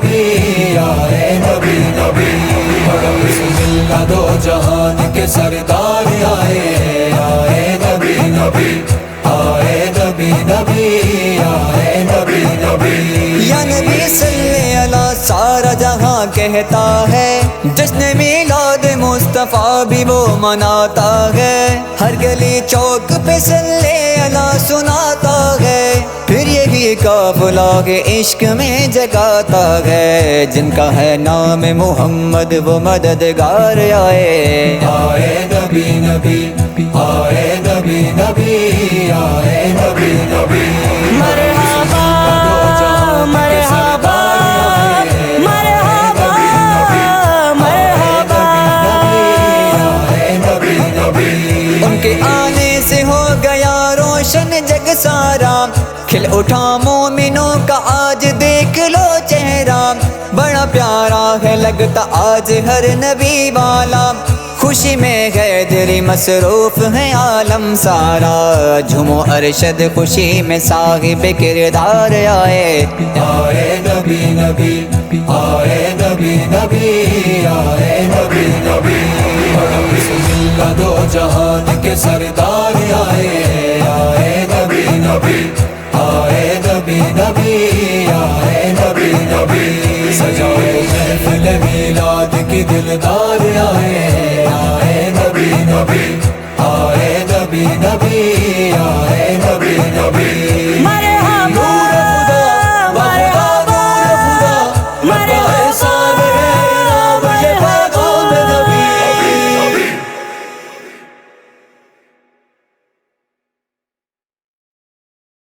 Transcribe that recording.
آئے نبی نبی، بسم اللہ دو جہان کے سردار آئے، آئے نبی نبی، آئے نبی نبی، آئے نبی نبی۔ یا نبی صلی اللہ سارا جہاں کہتا ہے، جشن میلاد مصطفیٰ بھی وہ مناتا ہے، ہر گلی چوک پہ صلی اللہ سناتا ہے، پھر یہی قافلہ کے عشق میں جگاتا ہے، جن کا ہے نام محمد وہ مددگار آئے، آئے نبی نبی، آئے نبی نبی، آئے نبی نبی۔ مرحبا مرحبا مرحبا مرحبا، ان کے آنے سے ہو گیا روشن جگ سارا، کھل اٹھا مومنوں کا آج دیکھ لو چہرہ، بڑا پیارا ہے لگتا آج ہر نبی والا، خوشی میں ہے دل مصروف ہے عالم سارا، جھومو ارشد خوشی میں صاحب کردار آئے، آئے نبی نبی، آئے نبی نبی، آئے نبی نبی، بسم اللہ دو جہان کے سردار آئے، آئے نبی نبی، آئے نبی نبی، آئے نبی نبی، سجائے محفل میلاد کی دلدار آئے، آئے نبی نبی۔